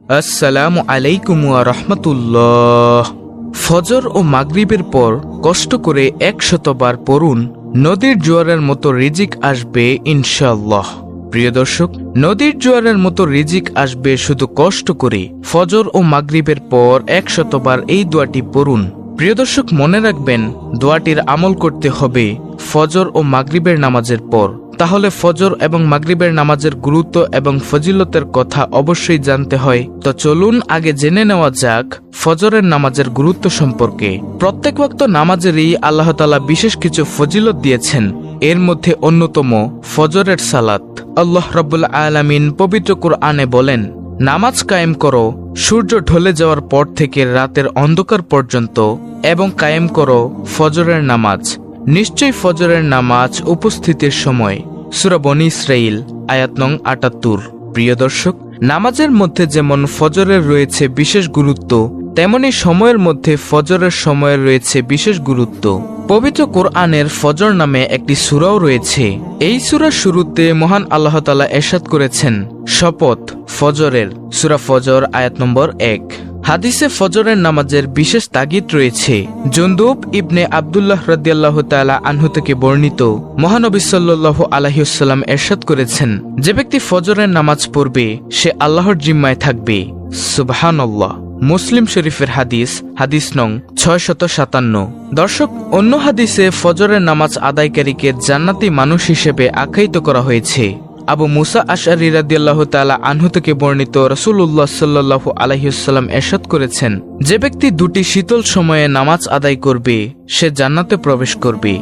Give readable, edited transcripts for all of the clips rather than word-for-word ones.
আসসালামু আলাইকুম ওয়া রাহমাতুল্লাহ। ফজর ও মাগরিবের পর কষ্ট করে 100 বার পড়ুন, নদীর জোয়ারের মতো রিজিক আসবে ইনশাআল্লাহ। প্রিয় দর্শক, নদীর জোয়ারের মতো রিজিক আসবে শুধু কষ্ট করে। ফজর ও মাগরিবের পর 100 বার এই দোয়াটি পড়ুন। প্রিয় দর্শক, মনে রাখবেন, দোয়াটির আমল করতে হবে ফজর ও মাগরিবের নামাজের পর। তাহলে ফজর এবং মাগরিবের নামাজের গুরুত্ব এবং ফজিলতের কথা অবশ্যই জানতে হয়। তো চলুন আগে জেনে নেওয়া যাক ফজরের নামাজের গুরুত্ব সম্পর্কে। প্রত্যেক ওয়াক্ত নামাজেরই আল্লাহ তাআলা বিশেষ কিছু ফজিলত দিয়েছেন। এর মধ্যে অন্যতম ফজরের সালাত। আল্লাহ রাব্বুল আলামিন পবিত্র কুরআনে বলেন, নামাজ কায়েম করো সূর্য ঢলে যাওয়ার পর থেকে রাতের অন্ধকার পর্যন্ত, এবং কায়েম করো ফজরের নামাজ। নিশ্চয়ই ফজরের নামাজ উপস্থিতির সময়। সূরা বনী ইসরাঈল আয়াত নং ৭৮। প্রিয় দর্শক, নামাজের মধ্যে যেমন ফজরের রয়েছে বিশেষ গুরুত্ব, তেমনি সময়ের মধ্যে ফজরের সময়ের রয়েছে বিশেষ গুরুত্ব। পবিত্র কোরআনের ফজর নামে একটি সূরাও রয়েছে। এই সূরার শুরুতে মহান আল্লাহ তাআলা ইরশাদ করেছেন, শপথ ফজরের। সূরা ফজর আয়াত নম্বর ১। হাদিসে ফজরের নামাজের বিশেষ তাগিদ রয়েছে। জুনদুব ইবনে আব্দুল্লাহ রাদিয়াল্লাহু তাআলা আনহু থেকে বর্ণিত, মহানবী সাল্লাল্লাহু আলাইহি ওয়াসাল্লাম ইরশাদ করেছেন, যে ব্যক্তি ফজরের নামাজ পড়বে সে আল্লাহর জিম্মায় থাকবে। সুবহানাল্লাহ। মুসলিম শরীফের হাদিস, হাদিস নং ৬৫৭। দর্শক, অন্য হাদিসে ফজরের নামাজ আদায়কারীকে জান্নাতি মানুষ হিসেবে আখ্যায়িত করা হয়েছে। আবু মুসা আশআরী রাদিয়াল্লাহু তাআলা আনহু থেকে বর্ণিত, রাসূলুল্লাহ সাল্লাল্লাহু আলাইহি ওয়াসাল্লাম ইরশাদ করেছেন, যে ব্যক্তি দুটি শীতল সময়ে নামাজ আদায় করবে সে জান্নাতে প্রবেশ করবে।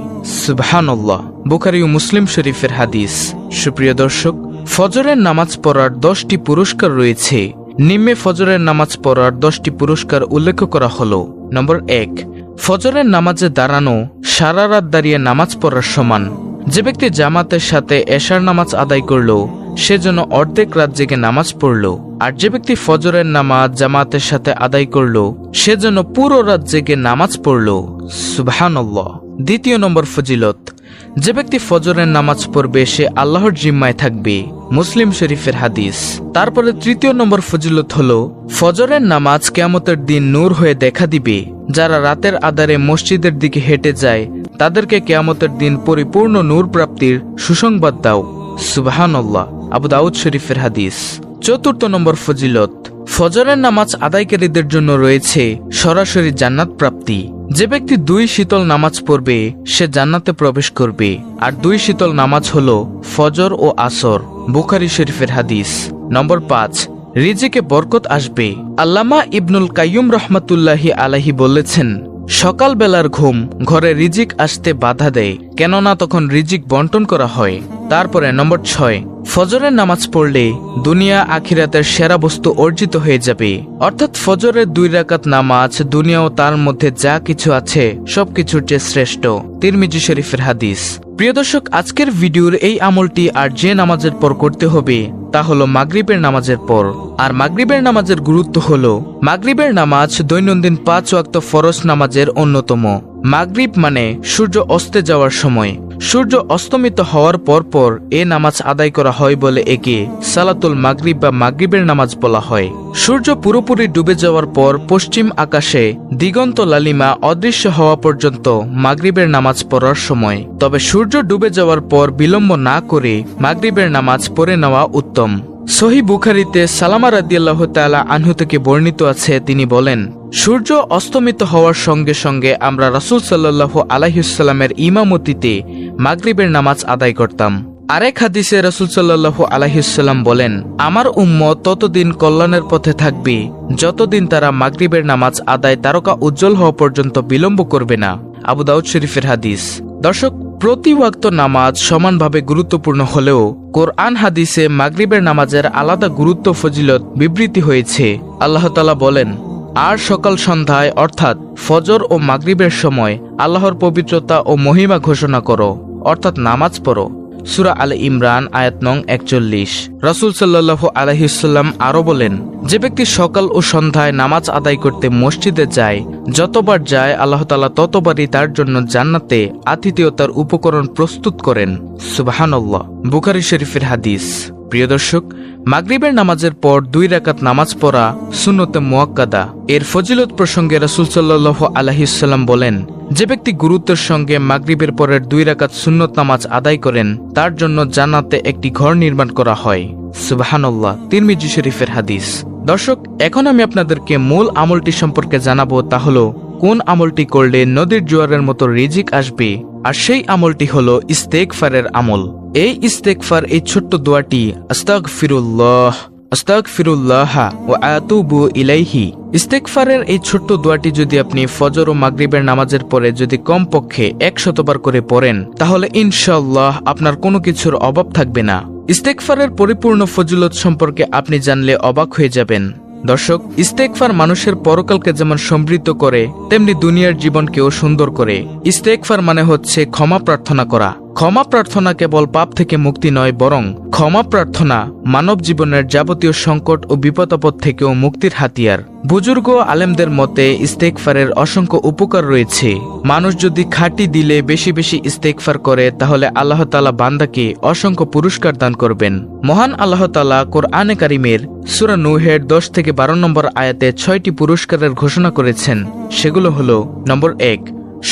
সুবহানাল্লাহ। বুখারী ও মুসলিম শরীফের হাদিস। সুপ্রিয় দর্শক, ফজরের নামাজ পড়ার 10টি পুরস্কার রয়েছে। নিম্নে ফজরের নামাজ পড়ার 10টি পুরস্কার উল্লেখ করা হলো। নম্বর 1, ফজরের নামাজে দাঁড়ানো সারা রাত দাঁড়িয়ে নামাজ পড়ার সমান। যে ব্যক্তি জামাতের সাথে এশার নামাজ আদায় করল সে যেন অর্ধেক রাত জেগে নামাজ পড়ল, আর যে ব্যক্তি ফজরের নামাজ জামাতের সাথে আদায় করল সে যেন পুরো রাত জেগে নামাজ পড়ল। সুবহানাল্লাহ। দ্বিতীয় নম্বর ফজিলত, যে ব্যক্তি ফজরের নামাজ পড়বে সে আল্লাহর জিম্মায় থাকবে। মুসলিম শরীফের হাদিস। তারপরে তৃতীয় নম্বর ফজিলত হলো, ফজরের নামাজ কিয়ামতের দিন নূর হয়ে দেখা দিবে। যারা রাতের আঁধারে মসজিদের দিকে হেঁটে যায় তাদেরকে কিয়ামতের দিন পরিপূর্ণ নূর প্রাপ্তির সুসংবাদ দাও। সুবহানাল্লাহ। আবু দাউদ শরীফের হাদিস। চতুর্থ নম্বর ফজিলত, ফজরের নামাজ আদায়কারীদের জন্য রয়েছে সরাসরি জান্নাত প্রাপ্তি। যে ব্যক্তি 2 শীতল নামাজ পড়বে সে জান্নাতে প্রবেশ করবে, আর 2 শীতল নামাজ হলো ফজর ও আসর। বুখারী শরীফের হাদিস। নম্বর 5, রিজিকে বরকত আসবে। আল্লামা ইবনুল কাইয়ুম রাহমাতুল্লাহি আলাইহি বলেছেন, সকাল বেলার ঘুম ঘরে রিজিক আসতে বাধা দেয়, কেননা তখন রিজিক বন্টন করা হয়। তারপরে নম্বর 6, ফজরের নামাজ পড়লে দুনিয়া আখিরাতের সেরা বস্তু অর্জিত হয়ে যাবে। অর্থাৎ ফজরের 2 রাকাত নামাজ দুনিয়া ও তার মধ্যে যা কিছু আছে সবকিছুর চেয়ে শ্রেষ্ঠ। তিরমিজি শরীফের হাদিস। প্রিয় দর্শক, আজকের ভিডিওর এই আমলটি আর যে নামাজের পর করতে হবে তা হলো মাগরিবের নামাজের পর। আর মাগরিবের নামাজের গুরুত্ব হলো, মাগরিবের নামাজ দৈনন্দিন 5 ওয়াক্ত ফরজ নামাজের অন্যতম। মাগরিব মানে সূর্য অস্তে যাওয়ার সময়। সূর্য অস্তমিত হওয়ার পর এ নামাজ আদায় করা হয় বলে একে সালাতুল মাগরিব বা মাগরিবের নামাজ বলা হয়। সূর্য পুরোপুরি ডুবে যাওয়ার পর পশ্চিম আকাশে দিগন্ত লালিমা অদৃশ্য হওয়া পর্যন্ত মাগরিবের নামাজ পড়ার সময়। তবে সূর্য ডুবে যাওয়ার পর বিলম্ব না করে মাগরিবের নামাজ পড়ে নেওয়া উত্তম। সহিহ বুখারীতে সালামা রাদিয়াল্লাহু তাআলা আনহু থেকে বর্ণিত আছে, তিনি বলেন, সূর্য অস্তমিত হওয়ার সঙ্গে সঙ্গে আমরা রাসূল সাল্লাল্লাহু আলাইহি ওয়াসাল্লামের ইমামতিতে মাগরিবের নামাজ আদায় করতাম। আরেক হাদিসে রাসূল সাল্লাল্লাহু আলাইহি ওয়াসাল্লাম বলেন, আমার উম্মত ততদিন কল্যাণের পথে থাকবে যতদিন তারা মাগরিবের নামাজ আদায় তারকা উজ্জ্বল হওয়া পর্যন্ত বিলম্ব করবে না। আবু দাউদ শরীফের হাদিস। দর্শক, প্রতি ওয়াক্ত নামাজ সমানভাবে গুরুত্বপূর্ণ হলেও কোরআন হাদিসে মাগরিবের নামাজের আলাদা গুরুত্ব ফজিলত বিবৃতি হয়েছে। আল্লাহ তাআলা বলেন, আর সকাল সন্ধ্যায় অর্থাৎ ফজর ও মাগরিবের সময় আল্লাহর পবিত্রতা ও মহিমা ঘোষণা করো, অর্থাৎ নামাজ পড়ো। সূরা আলে ইমরান আয়াত নং 41। রাসূল সাল্লাল্লাহু আলাইহি ওয়াসাল্লাম আরো বলেন, যে ব্যক্তি সকাল ও সন্ধ্যায় নামাজ আদায় করতে মসজিদে যায়, যতবার যায় আল্লাহ তাআলা ততবারই তার জন্য জান্নাতে আতিথেয়তার উপকরণ প্রস্তুত করেন। সুবহানাল্লাহ। বুখারী শরীফের হাদিস। প্রিয় দর্শক, মাগরিবের নামাজের পর 2 রাকাত নামাজ পড়া সুন্নতে মুয়াক্কাদা। এর ফজিলত প্রসঙ্গে রাসূল সাল্লাল্লাহু আলাইহি ওয়াসাল্লাম বলেন, যে ব্যক্তি গুরুত্বের সঙ্গে মাগরিবের পরের 2 রাকাত সুন্নত নামাজ আদায় করেন, তার জন্য জান্নাতে একটি ঘর নির্মাণ করা হয়। সুবহানাল্লাহ, তিরমিজি শরীফের হাদিস। দর্শক, এখন আমি আপনাদেরকে মূল আমলটি সম্পর্কে জানাবো, তা হলো কোন আমলটি করলে নদীর জোয়ারের মতো রিজিক আসবে। আর সেই আমলটি হলো ইস্তেগফারের আমল। এই ইস্তেগফার, এই ছোট্ট দোয়াটি আস্তাগফিরুল্লাহ আস্তাগফিরুল্লাহ ওয়া আতুবু ইলাইহি। ইস্তেগফারের এই ছোট্ট দোয়াটি যদি আপনি ফজর ও মাগরিবের নামাজের পরে যদি কমপক্ষে 100 বার করে পড়েন, তাহলে ইনশাআল্লাহ আপনার কোনো কিছুর অভাব থাকবে না। ইস্তেগফারের পরিপূর্ণ ফজিলত সম্পর্কে আপনি জানলে অবাক হয়ে যাবেন। দর্শক, ইস্তেগফার মানুষের পরকালকে যেমন সমৃদ্ধ করে, তেমনি দুনিয়ার জীবনকেও সুন্দর করে। ইস্তেগফার মানে হচ্ছে ক্ষমা প্রার্থনা করা। ক্ষমা প্রার্থনা কেবল পাপ থেকে মুক্তি নয়, বরং ক্ষমা প্রার্থনা মানব জীবনের যাবতীয় সংকট ও বিপদাপদ থেকেও মুক্তির হাতিয়ার। বুজুর্গ আলেমদের মতে ইস্তেগফারের অসংখ্য উপকার রয়েছে। মানুষ যদি খাঁটি দিলে বেশি বেশি ইস্তেগফার করে, তাহলে আল্লাহ তাআলা বান্দাকে অসংখ্য পুরস্কার দান করবেন। মহান আল্লাহ তাআলা কোরআনে কারিমের সূরা নূহের 10 থেকে 12 নম্বর আয়াতে 6টি পুরস্কারের ঘোষণা করেছেন। সেগুলো হলো, নম্বর 1,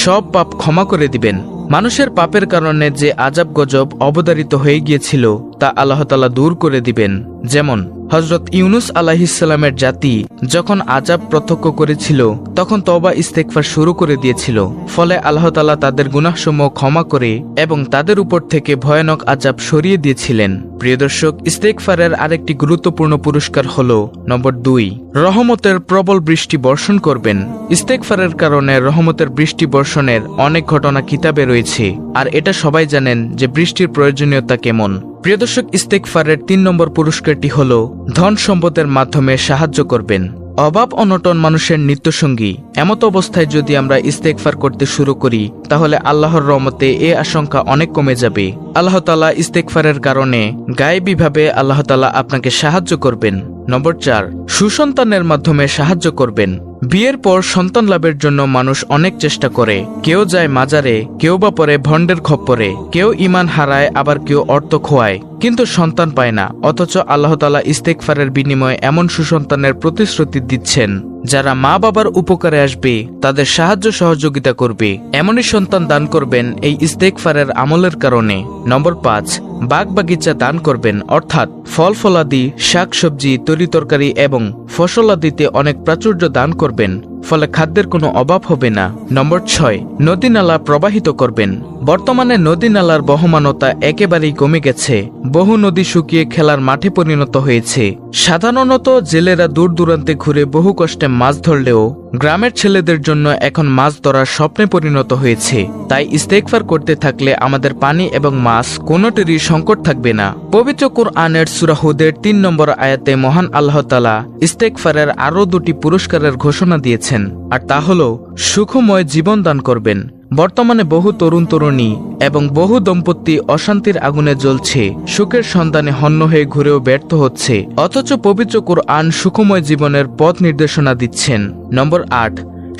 সব পাপ ক্ষমা করে দিবেন। মানুষের পাপের কারণে যে আযাব গজব অবধারিত হয়ে গিয়েছিল, তা আল্লাহ তাআলা দূর করে দিবেন। যেমন হযরত ইউনুস আলাইহিসসালামের জাতি যখন আযাব প্রত্যক্ষ করেছিল, তখন তওবা ইস্তেগফার শুরু করে দিয়েছিল। ফলে আল্লাহ তাআলা তাদের গুনাহসমূহ ক্ষমা করে এবং তাদের উপর থেকে ভয়ানক আযাব সরিয়ে দিয়েছিলেন। প্রিয় দর্শক, ইস্তেগফারের আরেকটি গুরুত্বপূর্ণ পুরস্কার হলো, নম্বর 2, রহমতের প্রবল বৃষ্টি বর্ষণ করবেন। ইস্তেগফারের কারণে রহমতের বৃষ্টি বর্ষণের অনেক ঘটনা কিতাবে রয়েছে, আর এটা সবাই জানেন যে বৃষ্টির প্রয়োজনীয়তা কেমন। প্রিয় দর্শক, ইস্তেগফারের 3 নম্বর পুরস্কারটি হলো, ধন সম্পদের মাধ্যমে সাহায্য করবেন। অভাব অনটন মানুষের নিত্যসঙ্গী। এমত অবস্থায় যদি আমরা ইস্তেগফার করতে শুরু করি, তাহলে আল্লাহর রহমতে এ আশঙ্কা অনেক কমে যাবে। আল্লাহ তাআলা ইস্তেগফারের কারণে গায়েবীভাবে আল্লাহ তাআলা আপনাকে সাহায্য করবেন। নম্বর 4, সুসন্তানের মাধ্যমে সাহায্য করবেন। বিয়ের পর সন্তান লাভের জন্য মানুষ অনেক চেষ্টা করে। কেউ যায় মাজারে, কেউ বা পরে ভণ্ডের খপ্পরে, কেউ ঈমান হারায়, আবার কেউ অর্থ খোয়ায়, কিন্তু সন্তান পায় না। অথচ আল্লাহ তাআলা ইস্তেগফারের বিনিময়ে এমন সুসন্তানের প্রতিশ্রুতি দিচ্ছেন, যারা মা বাবার উপকারে আসবে, তাদের সাহায্য সহযোগিতা করবে, এমনই সন্তান দান করবেন এই ইস্তেগফারের আমলের কারণে। নম্বর 5, বাগ বাগিচা দান করবেন, অর্থাৎ ফল ফলাদি, শাক সবজি, তরিতরকারি এবং ফসলাদিতে অনেক প্রাচুর্য দান করবেন, ফলে খাদ্যের কোনো অভাব হবে না। নম্বর 6, নদী নালা প্রবাহিত করবেন। বর্তমানে নদী নালার বহমানতা একেবারেই কমে গেছে। বহু নদী শুকিয়ে খেলার মাঠে পরিণত হয়েছে। সাধারণত জেলেরা দূর দূরান্তে ঘুরে বহু কষ্টে মাছ ধরলেও গ্রামের ছেলেদের জন্য এখন মাছ ধরার স্বপ্নে পরিণত হয়েছে। তাই ইস্তেগফার করতে থাকলে আমাদের পানি এবং মাছ কোনোটিরই সংকট থাকবে না। পবিত্র কুরআনের সূরা হুদের 3 নম্বর আয়াতে মহান আল্লাহ তাআলা ইস্তেগফারের আরও 2টি পুরস্কারের ঘোষণা দিয়েছেন, আর তা হলো সুখময় জীবন দান করবেন। বর্তমানে বহু তরুণ তরুণী এবং বহু দম্পতি অশান্তির আগুনে জ্বলছে, সুখের সন্ধানে হন্য হয়ে ঘুরেও ব্যর্থ হচ্ছে। অথচ পবিত্র কুরআন সুখময় জীবনের পথ নির্দেশনা দিচ্ছেন। নম্বর 8,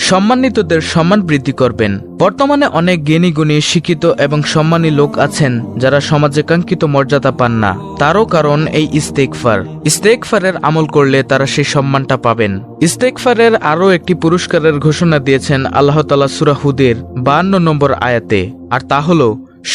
সম্মানিতদের সম্মান বৃদ্ধি করবেন। বর্তমানে অনেক জ্ঞানী গুণী, শিক্ষিত এবং সম্মানী লোক আছেন, যারা সমাজে কাঙ্ক্ষিত মর্যাদা পান না। তারও কারণ এই ইস্তেগফার। ইস্তেগফারের আমল করলে তারা সেই সম্মানটা পাবেন। ইস্তেগফারের আরও একটি পুরস্কারের ঘোষণা দিয়েছেন আল্লাহ তাআলা সূরা হুদের 52 নম্বর আয়াতে, আর তা হলো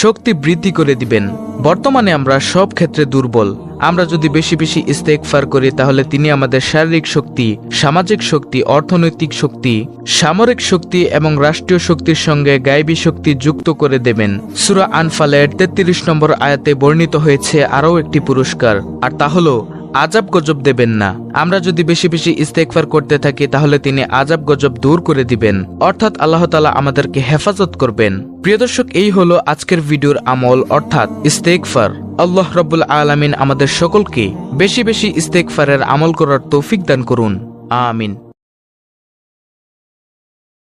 শক্তি বৃদ্ধি করে দিবেন। বর্তমানে আমরা সব ক্ষেত্রে দুর্বল। আমরা যদি বেশি বেশি ইস্তেগফার করি, তাহলে তিনি আমাদের শারীরিক শক্তি, সামাজিক শক্তি, অর্থনৈতিক শক্তি, সামরিক শক্তি এবং রাষ্ট্রীয় শক্তির সঙ্গে গায়েবী শক্তি যুক্ত করে দেবেন। সূরা আনফালের 33 নম্বর আয়াতে বর্ণিত হয়েছে আরও একটি পুরস্কার, আর তা হলো আযাব গজব দেবেন না। আমরা যদি বেশি বেশি ইস্তেগফার করতে থাকি, তাহলে তিনি আযাব গজব দূর করে দিবেন, অর্থাৎ আল্লাহ তাআলা আমাদেরকে হেফাজত করবেন। প্রিয় দর্শক, এই হলো আজকের ভিডিওর আমল, অর্থাৎ ইস্তেগফার। আল্লাহ রাব্বুল আলামিন আমাদের সকলকে বেশি বেশি ইস্তেগফারের আমল করার তৌফিক দান করুন। আমিন।